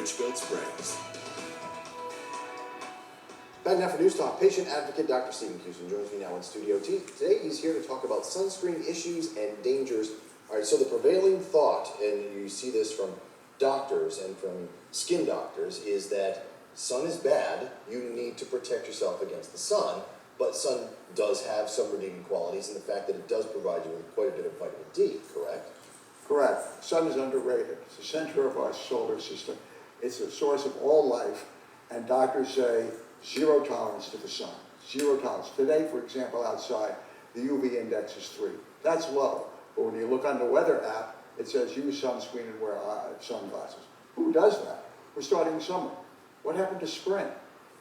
Litchfield Springs. Back now for News Talk, patient advocate Dr. Stephen Cusin joins me now in studio. Today he's here to talk about sunscreen issues and dangers. All right, so the prevailing thought, and you see this from doctors and from skin doctors, is that sun is bad, you need to protect yourself against the sun, but sun does have some redeeming qualities in the fact that it does provide you with quite a bit of vitamin D, correct? Correct. Sun is underrated. It's the center of our solar system. It's the source of all life, and doctors say zero tolerance to the sun. Zero tolerance. Today, for example, outside, the UV index is 3. That's low. But when you look on the weather app, it says use sunscreen and wear sunglasses. Who does that? We're starting summer. What happened to spring?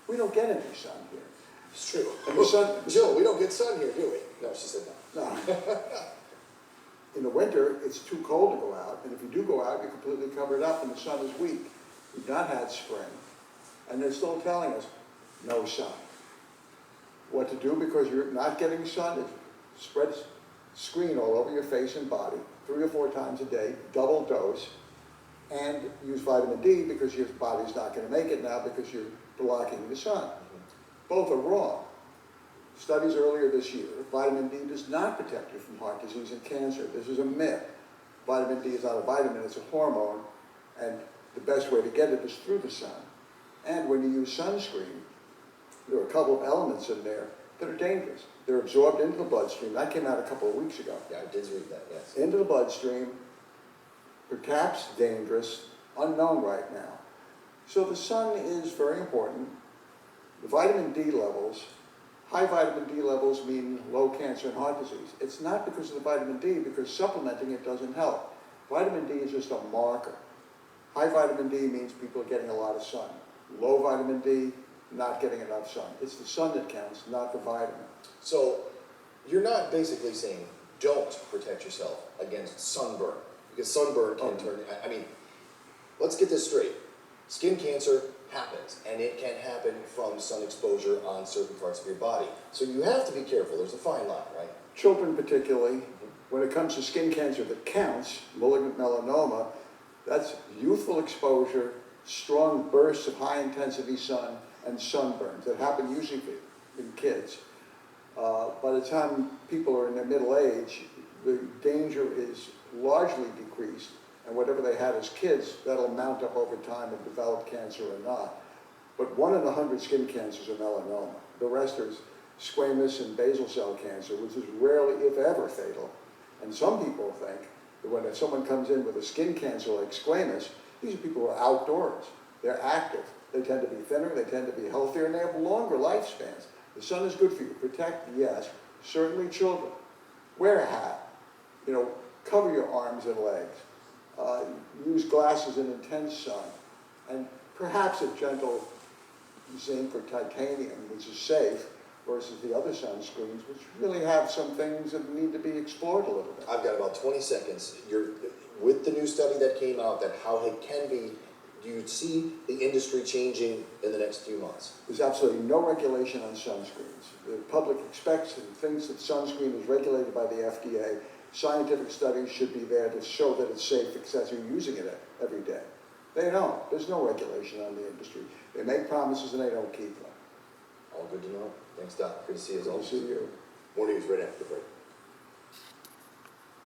We don't get any sun here. It's true. And the sun, Jill, we don't get sun here, do we? No, she said no. No. In the winter, it's too cold to go out, and if you do go out, you're completely covered up and the sun is weak. We've not had spring, and they're still telling us no sun. What to do because you're not getting sun is spread screen all over your face and body 3 or 4 times a day, double dose, and use vitamin D because your body's not going to make it now because you're blocking the sun. Both are wrong. Studies earlier this year, vitamin D does not protect you from heart disease and cancer. This is a myth. Vitamin D is not a vitamin, it's a hormone, and the best way to get it is through the sun. And when you use sunscreen, there are a couple of elements in there that are dangerous. They're absorbed into the bloodstream. That came out a couple of weeks ago. Yeah, I did read that, yes. Into the bloodstream, perhaps dangerous, unknown right now. So the sun is very important. The vitamin D levels, high vitamin D levels mean low cancer and heart disease. It's not because of the vitamin D, because supplementing it doesn't help. Vitamin D is just a marker. High vitamin D means people are getting a lot of sun. Low vitamin D, not getting enough sun. It's the sun that counts, not the vitamin. So you're not basically saying don't protect yourself against sunburn, because sunburn can turn, I mean, let's get this straight. Skin cancer happens, and it can happen from sun exposure on certain parts of your body. So you have to be careful. There's a fine line, right? Children particularly, when it comes to skin cancer that counts, malignant melanoma, that's youthful exposure, strong bursts of high intensity sun, and sunburns that happen usually in kids. By the time people are in their middle age, the danger is largely decreased, and whatever they had as kids, that'll mount up over time and develop cancer or not. But 1 in 100 skin cancers are melanoma. The rest is squamous and basal cell cancer, which is rarely, if ever, fatal. And some people think that when someone comes in with a skin cancer like squamous, these are people who are outdoors. They're active. They tend to be thinner, they tend to be healthier, and they have longer lifespans. The sun is good for you. Protect, yes. Certainly children. Wear a hat. You know, cover your arms and legs. Use glasses in intense sun. And perhaps a gentle zinc or titanium, which is safe, versus the other sunscreens, which really have some things that need to be explored a little bit. I've got about 20 seconds. With the new study that came out, that how it can be, do you see the industry changing in the next few months? There's absolutely no regulation on sunscreens. The public expects and thinks that sunscreen is regulated by the FDA. Scientific studies should be there to show that it's safe because you're using it every day. They don't. There's no regulation on the industry. They make promises and they don't keep them. All good to know. Thanks, Doc. Good to see you as always. Good to see you. More news right after the break.